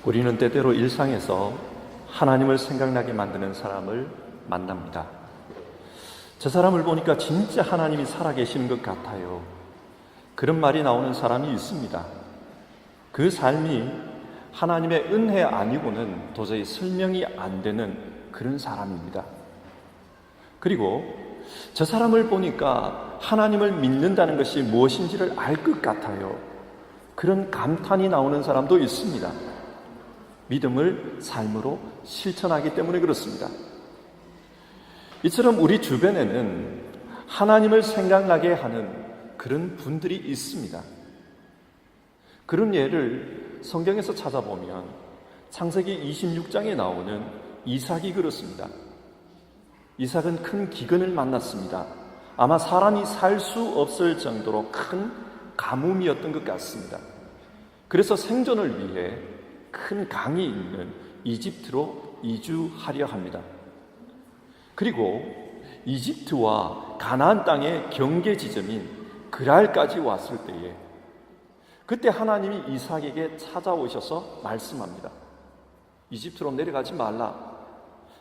우리는 때때로 일상에서 하나님을 생각나게 만드는 사람을 만납니다. 저 사람을 보니까 진짜 하나님이 살아계시는 것 같아요. 그런 말이 나오는 사람이 있습니다. 그 삶이 하나님의 은혜 아니고는 도저히 설명이 안 되는 그런 사람입니다. 그리고 저 사람을 보니까 하나님을 믿는다는 것이 무엇인지를 알 것 같아요. 그런 감탄이 나오는 사람도 있습니다. 믿음을 삶으로 실천하기 때문에 그렇습니다. 이처럼 우리 주변에는 하나님을 생각나게 하는 그런 분들이 있습니다. 그런 예를 성경에서 찾아보면 창세기 26장에 나오는 이삭이 그렇습니다. 이삭은 큰 기근을 만났습니다. 아마 사람이 살 수 없을 정도로 큰 가뭄이었던 것 같습니다. 그래서 생존을 위해 큰 강이 있는 이집트로 이주하려 합니다. 그리고 이집트와 가나안 땅의 경계 지점인 그랄까지 왔을 때에 그때 하나님이 이삭에게 찾아오셔서 말씀합니다. 이집트로 내려가지 말라.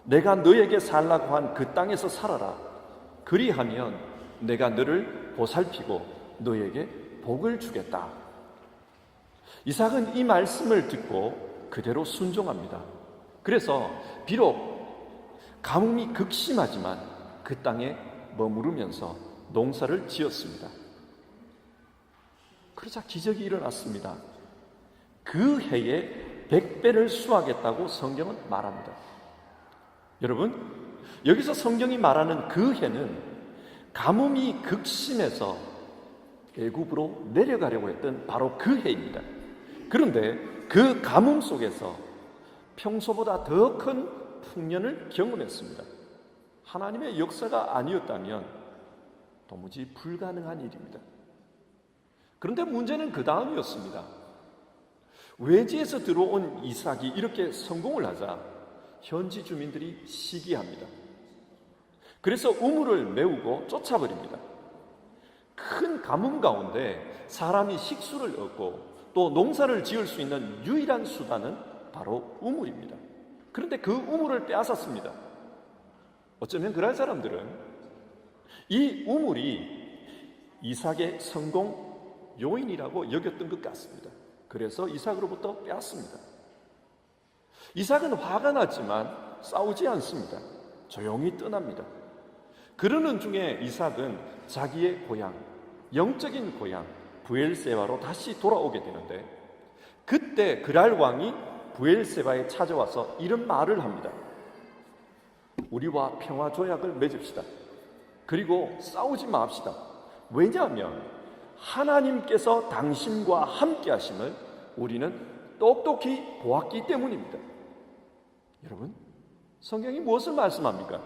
내가 너에게 살라고 한 그 땅에서 살아라. 그리하면 내가 너를 보살피고 너에게 복을 주겠다. 이삭은 이 말씀을 듣고 그대로 순종합니다. 그래서 비록 가뭄이 극심하지만 그 땅에 머무르면서 농사를 지었습니다. 그러자 기적이 일어났습니다. 그 해에 100배를 수확했다고 성경은 말합니다. 여러분, 여기서 성경이 말하는 그 해는 가뭄이 극심해서 애굽으로 내려가려고 했던 바로 그 해입니다. 그런데 그 가뭄 속에서 평소보다 더 큰 풍년을 경험했습니다. 하나님의 역사가 아니었다면 도무지 불가능한 일입니다. 그런데 문제는 그 다음이었습니다. 외지에서 들어온 이삭이 이렇게 성공을 하자 현지 주민들이 시기합니다. 그래서 우물을 메우고 쫓아버립니다. 큰 가뭄 가운데 사람이 식수를 얻고 또 농사를 지을 수 있는 유일한 수단은 바로 우물입니다. 그런데 그 우물을 빼앗았습니다. 어쩌면 그럴 사람들은 이 우물이 이삭의 성공 요인이라고 여겼던 것 같습니다. 그래서 이삭으로부터 빼앗습니다. 이삭은 화가 났지만 싸우지 않습니다. 조용히 떠납니다. 그러는 중에 이삭은 자기의 고향, 영적인 고향 브엘세바로 다시 돌아오게 되는데 그때 그랄 왕이 브엘세바에 찾아와서 이런 말을 합니다. 우리와 평화 조약을 맺읍시다. 그리고 싸우지 맙시다. 왜냐하면 하나님께서 당신과 함께 하심을 우리는 똑똑히 보았기 때문입니다. 여러분, 성경이 무엇을 말씀합니까?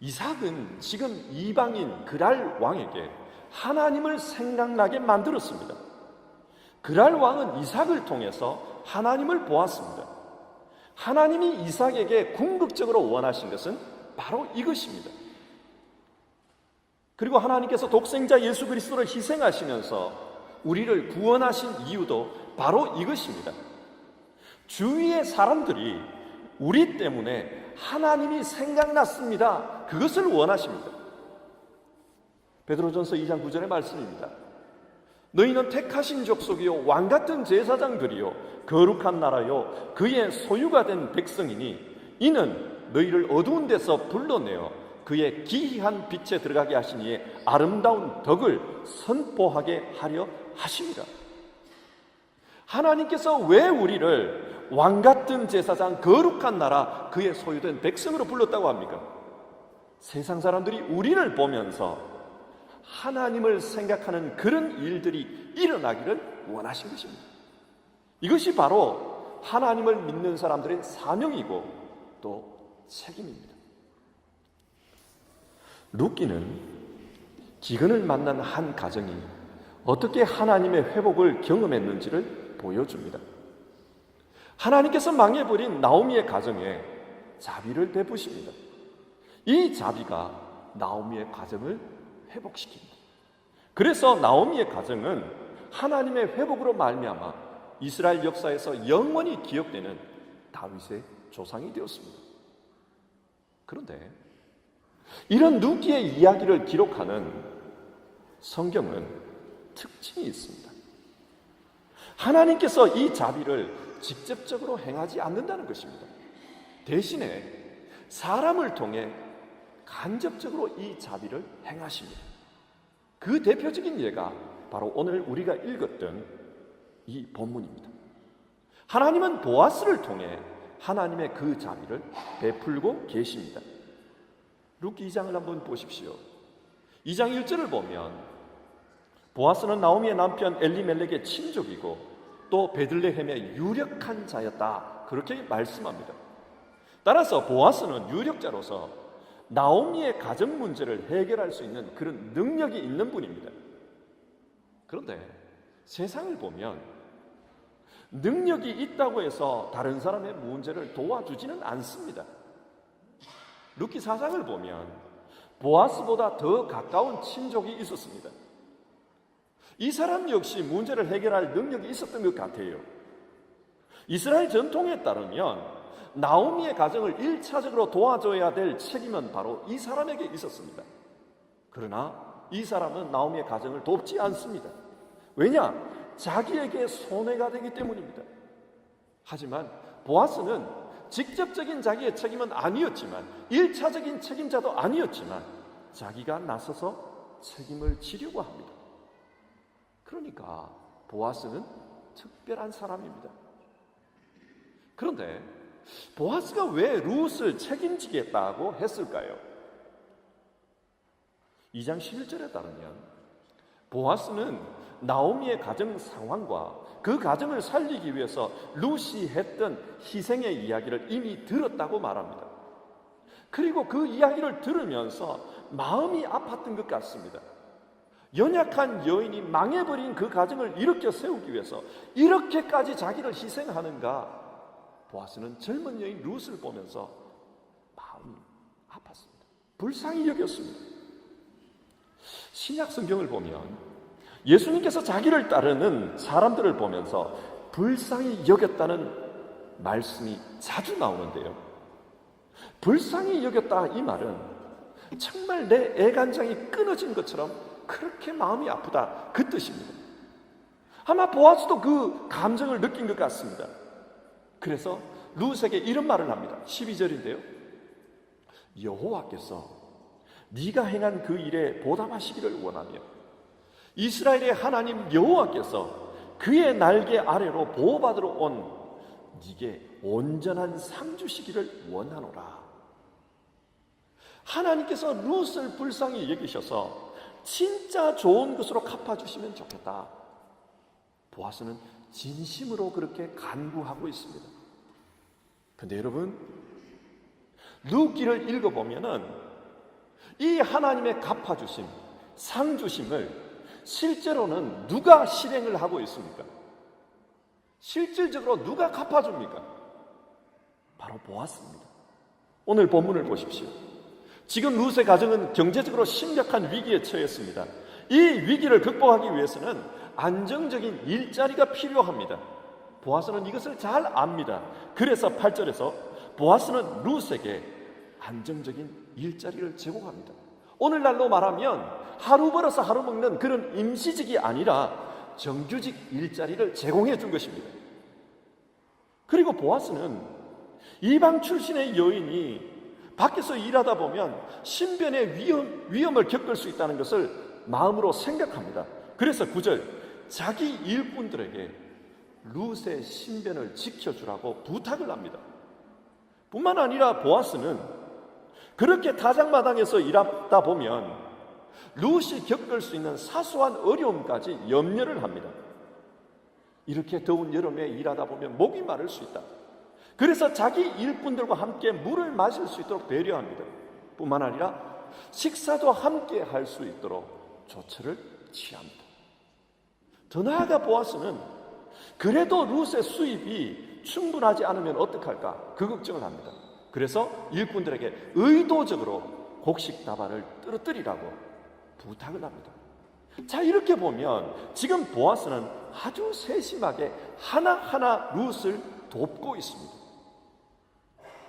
이삭은 지금 이방인 그랄 왕에게 하나님을 생각나게 만들었습니다. 그랄 왕은 이삭을 통해서 하나님을 보았습니다. 하나님이 이삭에게 궁극적으로 원하신 것은 바로 이것입니다. 그리고 하나님께서 독생자 예수 그리스도를 희생하시면서 우리를 구원하신 이유도 바로 이것입니다. 주위의 사람들이 우리 때문에 하나님이 생각났습니다. 그것을 원하십니다. 베드로전서 2장 9절의 말씀입니다. 너희는 택하신 족속이요 왕같은 제사장들이요 거룩한 나라요 그의 소유가 된 백성이니 이는 너희를 어두운 데서 불러내어 그의 기이한 빛에 들어가게 하시니 아름다운 덕을 선포하게 하려 하십니다. 하나님께서 왜 우리를 왕같은 제사장 거룩한 나라 그의 소유된 백성으로 불렀다고 합니까? 세상 사람들이 우리를 보면서 하나님을 생각하는 그런 일들이 일어나기를 원하신 것입니다. 이것이 바로 하나님을 믿는 사람들의 사명이고 또 책임입니다. 룻기는 기근을 만난 한 가정이 어떻게 하나님의 회복을 경험했는지를 보여줍니다. 하나님께서 망해버린 나오미의 가정에 자비를 베푸십니다. 이 자비가 나오미의 가정을 회복시킵니다. 그래서 나오미의 가정은 하나님의 회복으로 말미암아 이스라엘 역사에서 영원히 기억되는 다윗의 조상이 되었습니다. 그런데 이런 룻기의 이야기를 기록하는 성경은 특징이 있습니다. 하나님께서 이 자비를 직접적으로 행하지 않는다는 것입니다. 대신에 사람을 통해 간접적으로 이 자비를 행하십니다. 그 대표적인 예가 바로 오늘 우리가 읽었던 이 본문입니다. 하나님은 보아스를 통해 하나님의 그 자비를 베풀고 계십니다. 룻기 2장을 한번 보십시오. 2장 1절을 보면 보아스는 나오미의 남편 엘리멜렉의 친족이고 또 베들레헴의 유력한 자였다, 그렇게 말씀합니다. 따라서 보아스는 유력자로서 나오미의 가정 문제를 해결할 수 있는 그런 능력이 있는 분입니다. 그런데 세상을 보면 능력이 있다고 해서 다른 사람의 문제를 도와주지는 않습니다. 룻기 4장을 보면 보아스보다 더 가까운 친족이 있었습니다. 이 사람 역시 문제를 해결할 능력이 있었던 것 같아요. 이스라엘 전통에 따르면 나오미의 가정을 1차적으로 도와줘야 될 책임은 바로 이 사람에게 있었습니다. 그러나 이 사람은 나오미의 가정을 돕지 않습니다. 왜냐? 자기에게 손해가 되기 때문입니다. 하지만 보아스는 직접적인 자기의 책임은 아니었지만 1차적인 책임자도 아니었지만 자기가 나서서 책임을 지려고 합니다. 그러니까 보아스는 특별한 사람입니다. 그런데 보아스가 왜 룻을 책임지겠다고 했을까요? 2장 11절에 따르면 보아스는 나오미의 가정 상황과 그 가정을 살리기 위해서 룻이 했던 희생의 이야기를 이미 들었다고 말합니다. 그리고 그 이야기를 들으면서 마음이 아팠던 것 같습니다. 연약한 여인이 망해버린 그 가정을 일으켜 세우기 위해서 이렇게까지 자기를 희생하는가? 보아스는 젊은 여인 룻을 보면서 마음이 아팠습니다. 불쌍히 여겼습니다. 신약 성경을 보면 예수님께서 자기를 따르는 사람들을 보면서 불쌍히 여겼다는 말씀이 자주 나오는데요. 불쌍히 여겼다, 이 말은 정말 내 애간장이 끊어진 것처럼 그렇게 마음이 아프다, 그 뜻입니다. 아마 보아스도 그 감정을 느낀 것 같습니다. 그래서 룻에게 이런 말을 합니다. 12절인데요. 여호와께서 네가 행한 그 일에 보답하시기를 원하며 이스라엘의 하나님 여호와께서 그의 날개 아래로 보호받으러 온 네게 온전한 상 주시기를 원하노라. 하나님께서 룻을 불쌍히 여기셔서 진짜 좋은 것으로 갚아주시면 좋겠다. 보아스는 진심으로 그렇게 간구하고 있습니다. 근데 여러분, 룻기를 읽어보면은 이 하나님의 갚아주심, 상 주심을 실제로는 누가 실행을 하고 있습니까? 실질적으로 누가 갚아줍니까? 바로 보아스입니다. 오늘 본문을 보십시오. 지금 룻의 가정은 경제적으로 심각한 위기에 처했습니다. 이 위기를 극복하기 위해서는 안정적인 일자리가 필요합니다. 보아스는 이것을 잘 압니다. 그래서 8절에서 보아스는 룻에게 안정적인 일자리를 제공합니다. 오늘날로 말하면 하루 벌어서 하루 먹는 그런 임시직이 아니라 정규직 일자리를 제공해 준 것입니다. 그리고 보아스는 이방 출신의 여인이 밖에서 일하다 보면 신변의 위험을 겪을 수 있다는 것을 마음으로 생각합니다. 그래서 9절, 자기 일꾼들에게 룻의 신변을 지켜주라고 부탁을 합니다. 뿐만 아니라 보아스는 그렇게 타작마당에서 일하다 보면 룻이 겪을 수 있는 사소한 어려움까지 염려를 합니다. 이렇게 더운 여름에 일하다 보면 목이 마를 수 있다. 그래서 자기 일꾼들과 함께 물을 마실 수 있도록 배려합니다. 뿐만 아니라 식사도 함께 할 수 있도록 조처를 취합니다. 더 나아가 보아스는 그래도 룻의 수입이 충분하지 않으면 어떡할까? 그 걱정을 합니다. 그래서 일꾼들에게 의도적으로 곡식 다발을 떨어뜨리라고 부탁을 합니다. 자, 이렇게 보면 지금 보아스는 아주 세심하게 하나하나 룻을 돕고 있습니다.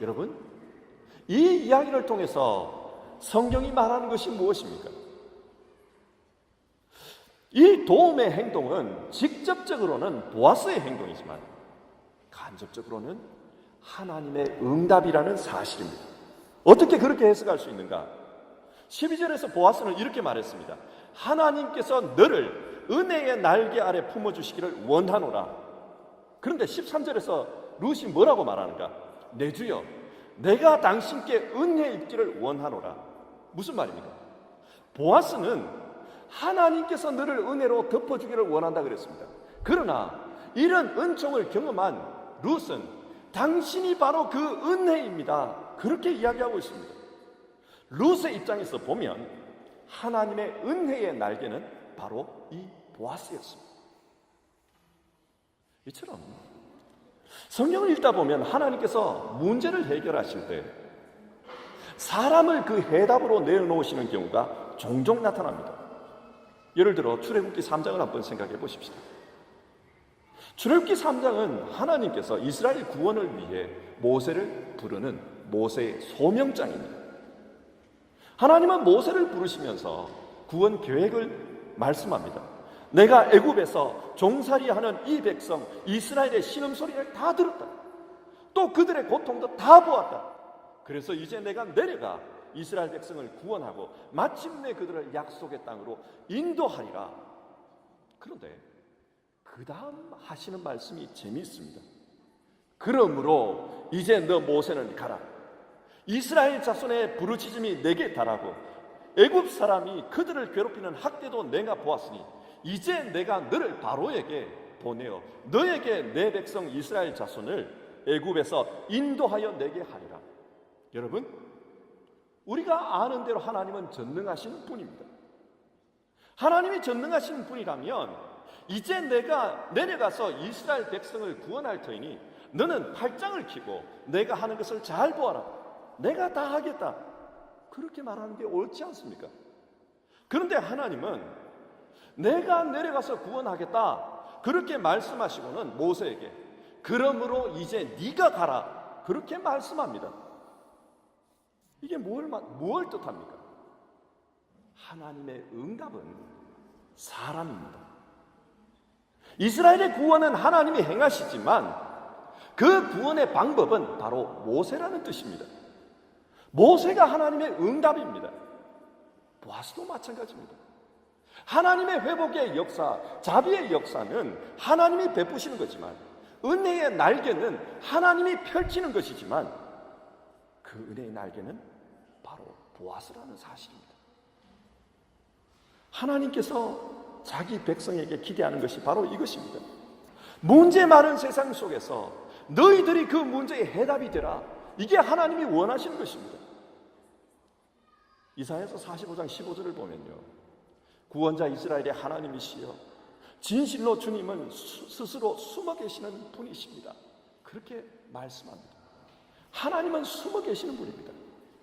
여러분, 이 이야기를 통해서 성경이 말하는 것이 무엇입니까? 이 도움의 행동은 직접적으로는 보아스의 행동이지만 간접적으로는 하나님의 응답이라는 사실입니다. 어떻게 그렇게 해석할 수 있는가? 12절에서 보아스는 이렇게 말했습니다. 하나님께서 너를 은혜의 날개 아래 품어주시기를 원하노라. 그런데 13절에서 룻이 뭐라고 말하는가? 내 주여, 내가 당신께 은혜 입기를 원하노라. 무슨 말입니까? 보아스는 하나님께서 너를 은혜로 덮어주기를 원한다 그랬습니다. 그러나 이런 은총을 경험한 룻은 당신이 바로 그 은혜입니다, 그렇게 이야기하고 있습니다. 룻의 입장에서 보면 하나님의 은혜의 날개는 바로 이 보아스였습니다. 이처럼 성경을 읽다 보면 하나님께서 문제를 해결하실 때 사람을 그 해답으로 내어놓으시는 경우가 종종 나타납니다. 예를 들어 출애굽기 3장을 한번 생각해 보십시다. 출애굽기 3장은 하나님께서 이스라엘 구원을 위해 모세를 부르는 모세의 소명장입니다. 하나님은 모세를 부르시면서 구원 계획을 말씀합니다. 내가 애굽에서 종살이하는 이 백성 이스라엘의 신음소리를 다 들었다. 또 그들의 고통도 다 보았다. 그래서 이제 내가 내려가 이스라엘 백성을 구원하고 마침내 그들을 약속의 땅으로 인도하리라. 그런데 그 다음 하시는 말씀이 재미있습니다. 그러므로 이제 너 모세는 가라. 이스라엘 자손의 부르짖음이 내게 달하고 애굽 사람이 그들을 괴롭히는 학대도 내가 보았으니 이제 내가 너를 바로에게 보내어 너에게 내 백성 이스라엘 자손을 애굽에서 인도하여 내게 하리라. 여러분, 우리가 아는 대로 하나님은 전능하신 분입니다. 하나님이 전능하신 분이라면 이제 내가 내려가서 이스라엘 백성을 구원할 터이니 너는 팔짱을 끼고 내가 하는 것을 잘 보아라. 내가 다 하겠다. 그렇게 말하는 게 옳지 않습니까? 그런데 하나님은 내가 내려가서 구원하겠다 그렇게 말씀하시고는 모세에게 그러므로 이제 네가 가라 그렇게 말씀합니다. 이게 뭘 뜻합니까? 하나님의 응답은 사람입니다. 이스라엘의 구원은 하나님이 행하시지만 그 구원의 방법은 바로 모세라는 뜻입니다. 모세가 하나님의 응답입니다. 보아스도 마찬가지입니다. 하나님의 회복의 역사, 자비의 역사는 하나님이 베푸시는 거지만 은혜의 날개는 하나님이 펼치는 것이지만 그 은혜의 날개는 바로 보아스라는 사실입니다. 하나님께서 자기 백성에게 기대하는 것이 바로 이것입니다. 문제 많은 세상 속에서 너희들이 그 문제의 해답이 되라. 이게 하나님이 원하시는 것입니다. 이사야서 45장 15절을 보면요, 구원자 이스라엘의 하나님이시여 진실로 주님은 스스로 숨어 계시는 분이십니다. 그렇게 말씀합니다. 하나님은 숨어 계시는 분입니다.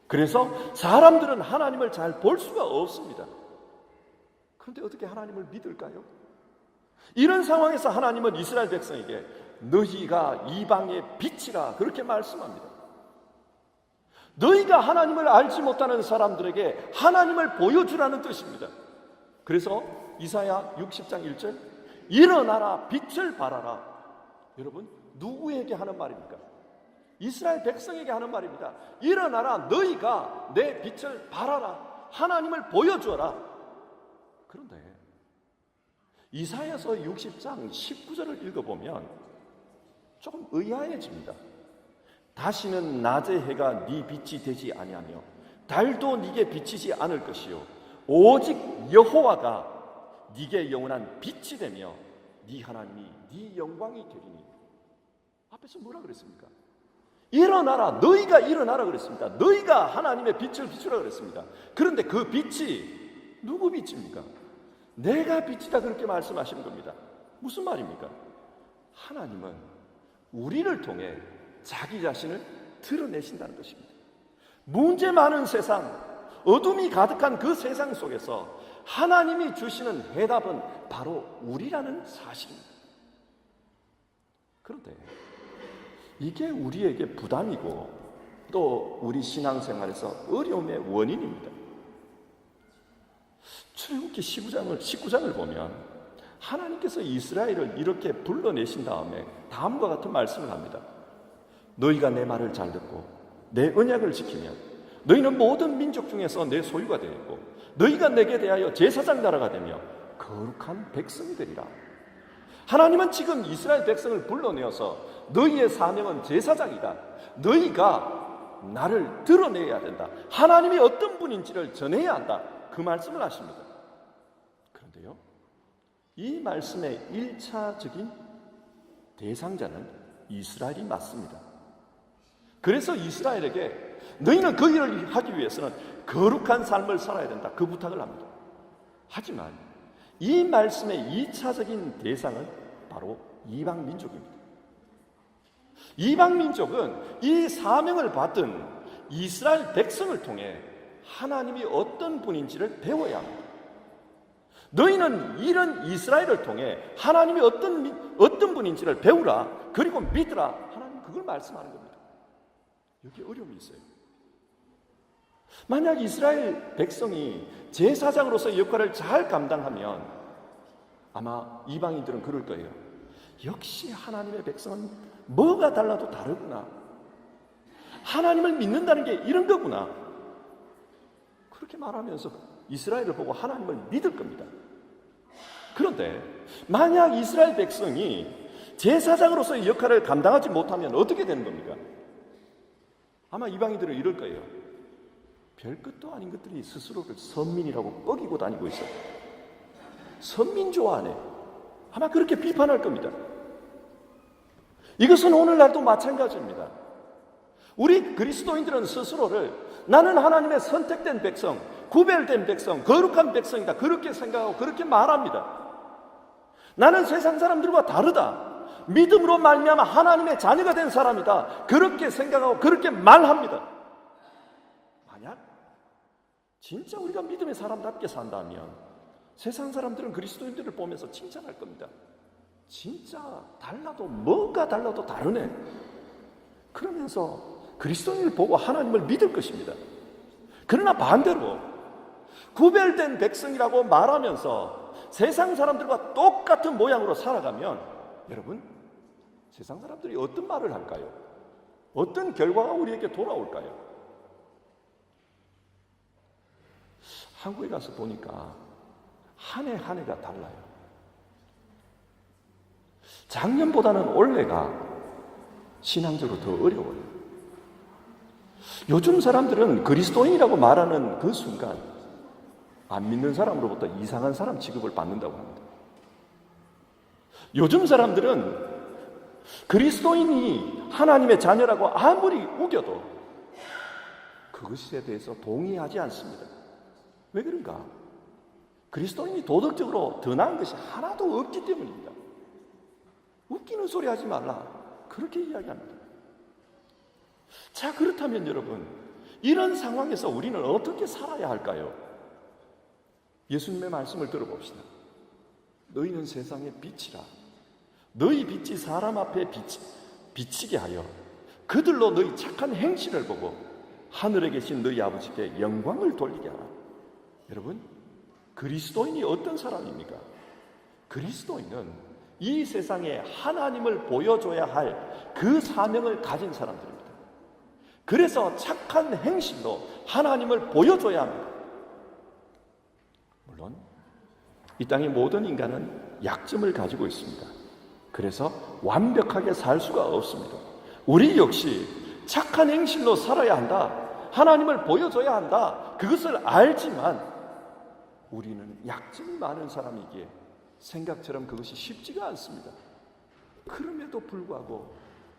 그래서 사람들은 하나님을 잘 볼 수가 없습니다. 그런데 어떻게 하나님을 믿을까요? 이런 상황에서 하나님은 이스라엘 백성에게 너희가 이방의 빛이라 그렇게 말씀합니다. 너희가 하나님을 알지 못하는 사람들에게 하나님을 보여주라는 뜻입니다. 그래서 이사야 60장 1절 일어나라 빛을 발하라. 여러분, 누구에게 하는 말입니까? 이스라엘 백성에게 하는 말입니다. 일어나라, 너희가 내 빛을 발하라. 하나님을 보여주어라. 그런데 이사야서 60장 19절을 읽어보면 조금 의아해집니다. 다시는 낮의 해가 네 빛이 되지 아니하며 달도 네게 비치지 않을 것이요 오직 여호와가 네게 영원한 빛이 되며 네 하나님이 네 영광이 되리니. 앞에서 뭐라 그랬습니까? 일어나라, 너희가 일어나라 그랬습니다. 너희가 하나님의 빛을 비추라 그랬습니다. 그런데 그 빛이 누구 빛입니까? 내가 빛이다 그렇게 말씀하시는 겁니다. 무슨 말입니까? 하나님은 우리를 통해 자기 자신을 드러내신다는 것입니다. 문제 많은 세상, 어둠이 가득한 그 세상 속에서 하나님이 주시는 해답은 바로 우리라는 사실입니다. 그런데 이게 우리에게 부담이고 또 우리 신앙생활에서 어려움의 원인입니다. 출애굽기 19장을 보면 하나님께서 이스라엘을 이렇게 불러내신 다음에 다음과 같은 말씀을 합니다. 너희가 내 말을 잘 듣고 내 언약을 지키면 너희는 모든 민족 중에서 내 소유가 되었고 너희가 내게 대하여 제사장 나라가 되며 거룩한 백성이 되리라. 하나님은 지금 이스라엘 백성을 불러내어서 너희의 사명은 제사장이다. 너희가 나를 드러내야 된다. 하나님이 어떤 분인지를 전해야 한다. 그 말씀을 하십니다. 그런데요, 이 말씀의 1차적인 대상자는 이스라엘이 맞습니다. 그래서 이스라엘에게 너희는 그 일을 하기 위해서는 거룩한 삶을 살아야 된다. 그 부탁을 합니다. 하지만 이 말씀의 2차적인 대상은 바로 이방 민족입니다. 이방 민족은 이 사명을 받은 이스라엘 백성을 통해 하나님이 어떤 분인지를 배워야 합니다. 너희는 이런 이스라엘을 통해 하나님이 어떤 분인지를 배우라. 그리고 믿으라. 하나님 그걸 말씀하는 겁니다. 여기 어려움이 있어요. 만약 이스라엘 백성이 제사장으로서 역할을 잘 감당하면 아마 이방인들은 그럴 거예요. 역시 하나님의 백성은 뭐가 달라도 다르구나. 하나님을 믿는다는 게 이런 거구나. 그렇게 말하면서 이스라엘을 보고 하나님을 믿을 겁니다. 그런데 만약 이스라엘 백성이 제사장으로서의 역할을 감당하지 못하면 어떻게 되는 겁니까? 아마 이방인들은 이럴 거예요. 별것도 아닌 것들이 스스로를 선민이라고 뻐기고 다니고 있어요. 선민 좋아하네. 아마 그렇게 비판할 겁니다. 이것은 오늘날도 마찬가지입니다. 우리 그리스도인들은 스스로를 나는 하나님의 선택된 백성, 구별된 백성, 거룩한 백성이다. 그렇게 생각하고 그렇게 말합니다. 나는 세상 사람들과 다르다. 믿음으로 말미암아 하나님의 자녀가 된 사람이다. 그렇게 생각하고 그렇게 말합니다. 만약 진짜 우리가 믿음의 사람답게 산다면 세상 사람들은 그리스도인들을 보면서 칭찬할 겁니다. 진짜 달라도 뭔가 달라도 다르네. 그러면서 그리스도인을 보고 하나님을 믿을 것입니다. 그러나 반대로 구별된 백성이라고 말하면서 세상 사람들과 똑같은 모양으로 살아가면 여러분, 세상 사람들이 어떤 말을 할까요? 어떤 결과가 우리에게 돌아올까요? 한국에 가서 보니까 한 해 한 해가 달라요. 작년보다는 올해가 신앙적으로 더 어려워요. 요즘 사람들은 그리스도인이라고 말하는 그 순간 안 믿는 사람으로부터 이상한 사람 취급을 받는다고 합니다. 요즘 사람들은 그리스도인이 하나님의 자녀라고 아무리 우겨도 그것에 대해서 동의하지 않습니다. 왜 그런가? 그리스도인이 도덕적으로 더 나은 것이 하나도 없기 때문입니다. 웃기는 소리 하지 말라. 그렇게 이야기합니다. 자, 그렇다면 여러분, 이런 상황에서 우리는 어떻게 살아야 할까요? 예수님의 말씀을 들어봅시다. 너희는 세상의 빛이라. 너희 빛이 사람 앞에 비치게 하여 그들로 너희 착한 행실을 보고 하늘에 계신 너희 아버지께 영광을 돌리게 하라. 여러분, 그리스도인이 어떤 사람입니까? 그리스도인은 이 세상에 하나님을 보여줘야 할 그 사명을 가진 사람들입니다. 그래서 착한 행실로 하나님을 보여줘야 합니다. 물론 이 땅의 모든 인간은 약점을 가지고 있습니다. 그래서 완벽하게 살 수가 없습니다. 우리 역시 착한 행실로 살아야 한다. 하나님을 보여줘야 한다. 그것을 알지만 우리는 약점이 많은 사람이기에 생각처럼 그것이 쉽지가 않습니다. 그럼에도 불구하고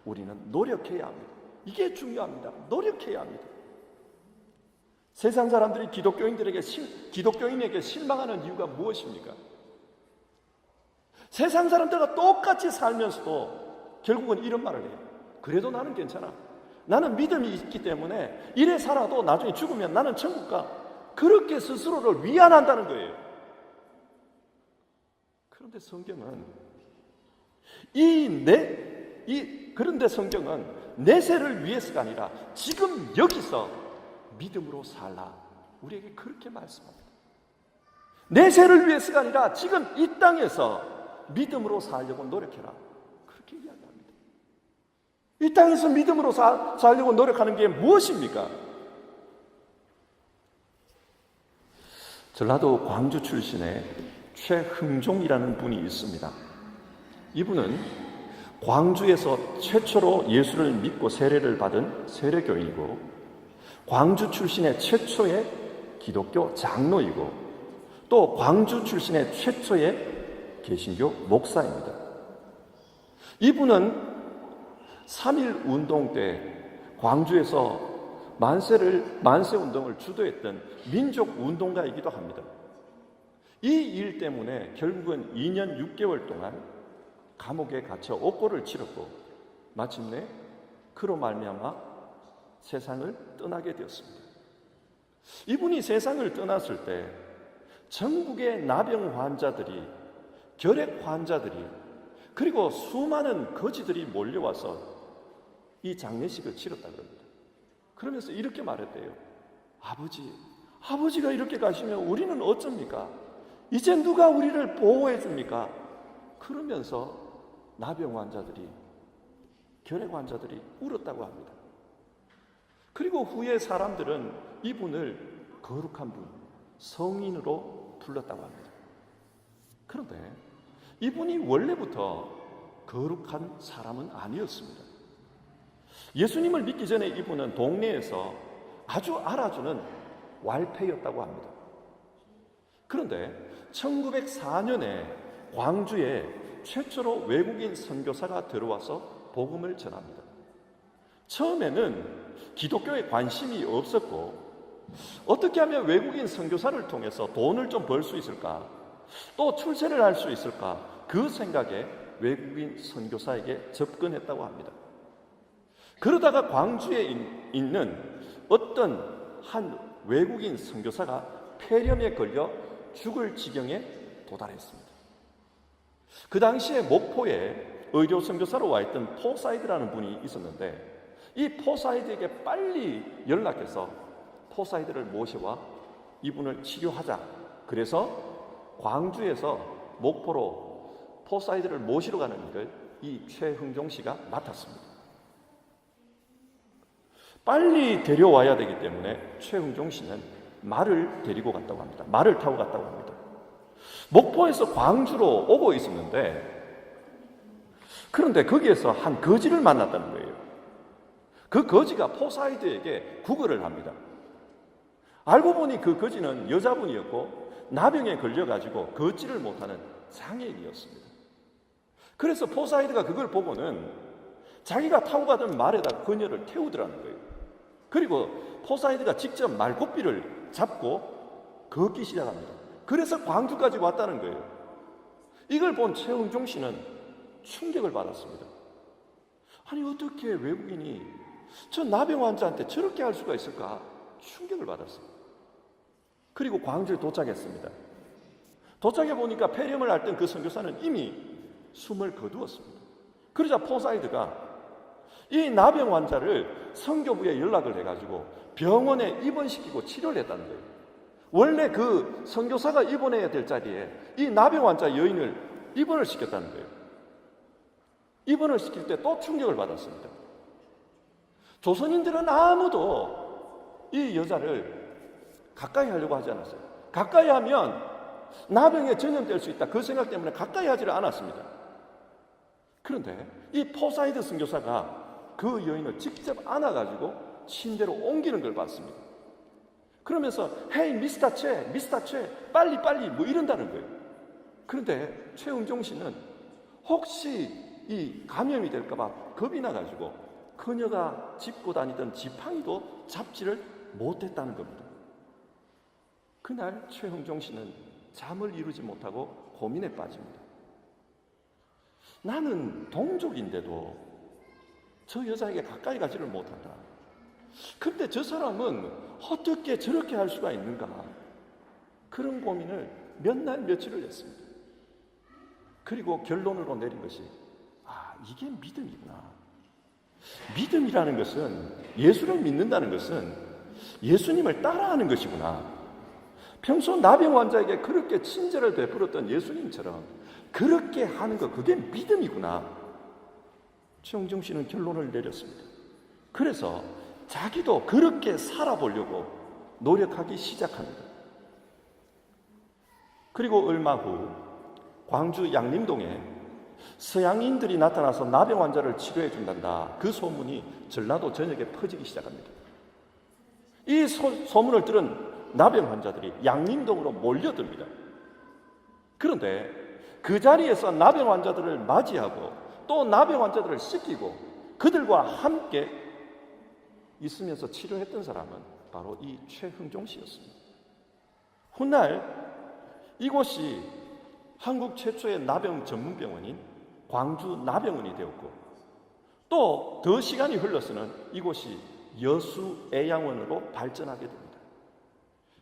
우리는 노력해야 합니다. 이게 중요합니다. 노력해야 합니다. 세상 사람들이 기독교인에게 실망하는 이유가 무엇입니까? 세상 사람들과 똑같이 살면서도 결국은 이런 말을 해요. 그래도 나는 괜찮아. 나는 믿음이 있기 때문에 이래 살아도 나중에 죽으면 나는 천국 가. 그렇게 스스로를 위안한다는 거예요. 그런데 성경은 그런데 성경은 내세를 위해서가 아니라 지금 여기서 믿음으로 살라, 우리에게 그렇게 말씀합니다. 내세를 위해서가 아니라 지금 이 땅에서 믿음으로 살려고 노력해라, 그렇게 이야기합니다. 이 땅에서 믿음으로 살려고 노력하는 게 무엇입니까? 전라도 광주 출신의 최흥종이라는 분이 있습니다. 이분은 광주에서 최초로 예수를 믿고 세례를 받은 세례교인이고, 광주 출신의 최초의 기독교 장로이고, 또 광주 출신의 최초의 개신교 목사입니다. 이분은 3.1 운동 때 광주에서 만세 운동을 주도했던 민족 운동가이기도 합니다. 이 일 때문에 결국은 2년 6개월 동안 감옥에 갇혀 옥고를 치렀고, 마침내 그로 말미암아 세상을 떠나게 되었습니다. 이분이 세상을 떠났을 때 전국의 나병 환자들이, 결핵 환자들이, 그리고 수많은 거지들이 몰려와서 이 장례식을 치렀다고 합니다. 그러면서 이렇게 말했대요. 아버지가 이렇게 가시면 우리는 어쩝니까? 이제 누가 우리를 보호해 줍니까? 그러면서 나병 환자들이, 결핵 환자들이 울었다고 합니다. 그리고 후에 사람들은 이분을 거룩한 분, 성인으로 불렀다고 합니다. 그런데 이분이 원래부터 거룩한 사람은 아니었습니다. 예수님을 믿기 전에 이분은 동네에서 아주 알아주는 왈패였다고 합니다. 그런데 1904년에 광주에 최초로 외국인 선교사가 들어와서 복음을 전합니다. 처음에는 기독교에 관심이 없었고, 어떻게 하면 외국인 선교사를 통해서 돈을 좀 벌 수 있을까, 또 출세를 할 수 있을까, 그 생각에 외국인 선교사에게 접근했다고 합니다. 그러다가 광주에 있는 어떤 한 외국인 선교사가 폐렴에 걸려 죽을 지경에 도달했습니다. 그 당시에 목포에 의료 선교사로 와 있던 포사이드라는 분이 있었는데, 이 포사이드에게 빨리 연락해서 포사이드를 모셔와 이분을 치료하자. 그래서 광주에서 목포로 포사이드를 모시러 가는 일을 이 최흥종 씨가 맡았습니다. 빨리 데려와야 되기 때문에 최흥종 씨는 말을 데리고 갔다고 합니다. 말을 타고 갔다고 합니다. 목포에서 광주로 오고 있었는데, 그런데 거기에서 한 거지를 만났다는 거예요. 그 거지가 포사이드에게 구걸을 합니다. 알고 보니 그 거지는 여자분이었고 나병에 걸려가지고 걷지를 못하는 장애인이었습니다. 그래서 포사이드가 그걸 보고는 자기가 타고 가던 말에다 그녀를 태우더라는 거예요. 그리고 포사이드가 직접 말고삐를 잡고 걷기 시작합니다. 그래서 광주까지 왔다는 거예요. 이걸 본 최흥종 씨는 충격을 받았습니다. 아니, 어떻게 외국인이 저 나병 환자한테 저렇게 할 수가 있을까? 충격을 받았어요. 그리고 광주에 도착했습니다. 도착해 보니까 폐렴을 앓던 그 선교사는 이미 숨을 거두었습니다. 그러자 포사이드가 이 나병 환자를 선교부에 연락을 해가지고 병원에 입원시키고 치료를 했다는 거예요. 원래 그 선교사가 입원해야 될 자리에 이 나병 환자 여인을 입원을 시켰다는 거예요. 입원을 시킬 때 또 충격을 받았습니다. 조선인들은 아무도 이 여자를 가까이 하려고 하지 않았어요. 가까이 하면 나병에 전염될 수 있다, 그 생각 때문에 가까이 하지를 않았습니다. 그런데 이 포사이드 선교사가 그 여인을 직접 안아가지고 침대로 옮기는 걸 봤습니다. 그러면서 헤이 미스터 최 빨리 뭐 이런다는 거예요. 그런데 최흥종 씨는 혹시 이 감염이 될까 봐 겁이 나가지고 그녀가 짚고 다니던 지팡이도 잡지를 못했다는 겁니다. 그날 최흥종 씨는 잠을 이루지 못하고 고민에 빠집니다. 나는 동족인데도 저 여자에게 가까이 가지를 못한다. 근데 저 사람은 어떻게 저렇게 할 수가 있는가? 그런 고민을 몇 날 며칠을 했습니다. 그리고 결론으로 내린 것이 이게 믿음이구나. 믿음이라는 것은, 예수를 믿는다는 것은 예수님을 따라하는 것이구나. 평소 나병 환자에게 그렇게 친절을 베풀었던 예수님처럼 그렇게 하는 것, 그게 믿음이구나. 최홍정 씨는 결론을 내렸습니다. 그래서 자기도 그렇게 살아보려고 노력하기 시작합니다. 그리고 얼마 후 광주 양림동에 서양인들이 나타나서 나병 환자를 치료해 준단다, 그 소문이 전라도 전역에 퍼지기 시작합니다. 이 소문을 들은 나병 환자들이 양림동으로 몰려듭니다. 그런데 그 자리에서 나병 환자들을 맞이하고 또 나병 환자들을 씻기고 그들과 함께 있으면서 치료했던 사람은 바로 이 최흥종 씨였습니다. 훗날 이곳이 한국 최초의 나병 전문병원인 광주 나병원이 되었고, 또 더 시간이 흘러서는 이곳이 여수애양원으로 발전하게 됩니다.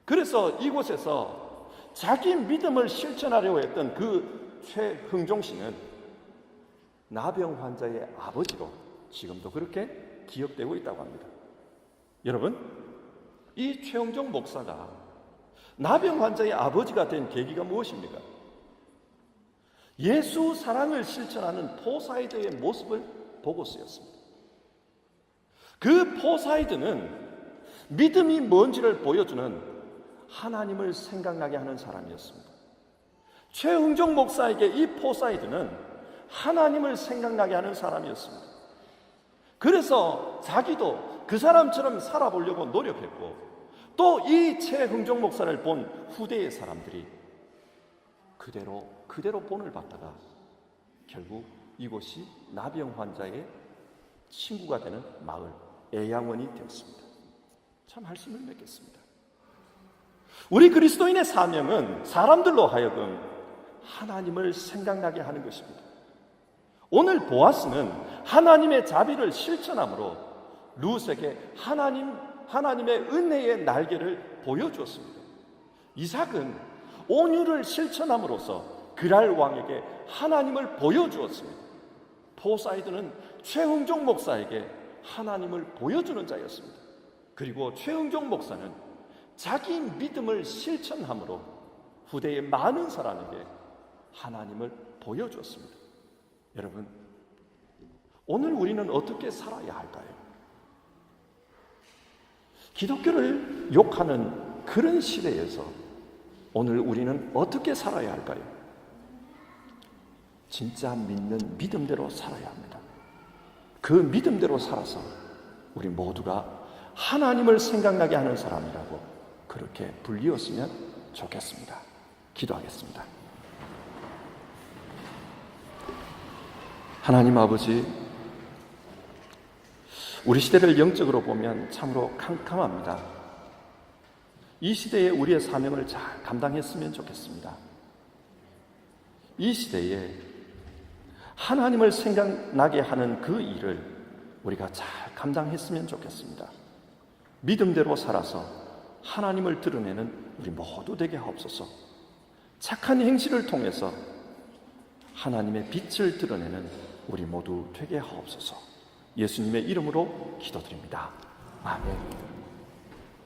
그래서 이곳에서 자기 믿음을 실천하려고 했던 그 최흥종 씨는 나병 환자의 아버지로 지금도 그렇게 기억되고 있다고 합니다. 여러분, 이 최흥종 목사가 나병 환자의 아버지가 된 계기가 무엇입니까? 예수 사랑을 실천하는 포사이드의 모습을 보고서였습니다. 그 포사이드는 믿음이 뭔지를 보여주는 하나님을 생각나게 하는 사람이었습니다. 최흥종 목사에게 이 포사이드는 하나님을 생각나게 하는 사람이었습니다. 그래서 자기도 그 사람처럼 살아보려고 노력했고, 또 이 최흥종 목사를 본 후대의 사람들이 그대로 본을 받다가 결국 이곳이 나병 환자의 친구가 되는 마을, 애양원이 되었습니다. 참 말씀을 맺겠습니다. 우리 그리스도인의 사명은 사람들로 하여금 하나님을 생각나게 하는 것입니다. 오늘 보아스는 하나님의 자비를 실천함으로 룻에게 하나님의 은혜의 날개를 보여주었습니다. 이삭은 온유를 실천함으로써 그랄 왕에게 하나님을 보여주었습니다. 포사이드는 최흥종 목사에게 하나님을 보여주는 자였습니다. 그리고 최흥종 목사는 자기 믿음을 실천함으로 후대의 많은 사람에게 하나님을 보여주었습니다. 여러분, 오늘 우리는 어떻게 살아야 할까요? 기독교를 욕하는 그런 시대에서 오늘 우리는 어떻게 살아야 할까요? 진짜 믿는 믿음대로 살아야 합니다. 그 믿음대로 살아서 우리 모두가 하나님을 생각나게 하는 사람이라고 그렇게 불리웠으면 좋겠습니다. 기도하겠습니다. 하나님 아버지, 우리 시대를 영적으로 보면 참으로 캄캄합니다. 이 시대에 우리의 사명을 잘 감당했으면 좋겠습니다. 이 시대에 하나님을 생각나게 하는 그 일을 우리가 잘 감당했으면 좋겠습니다. 믿음대로 살아서 하나님을 드러내는 우리 모두 되게 하옵소서. 착한 행실을 통해서 하나님의 빛을 드러내는 우리 모두 되게 하옵소서. 예수님의 이름으로 기도드립니다. 아멘.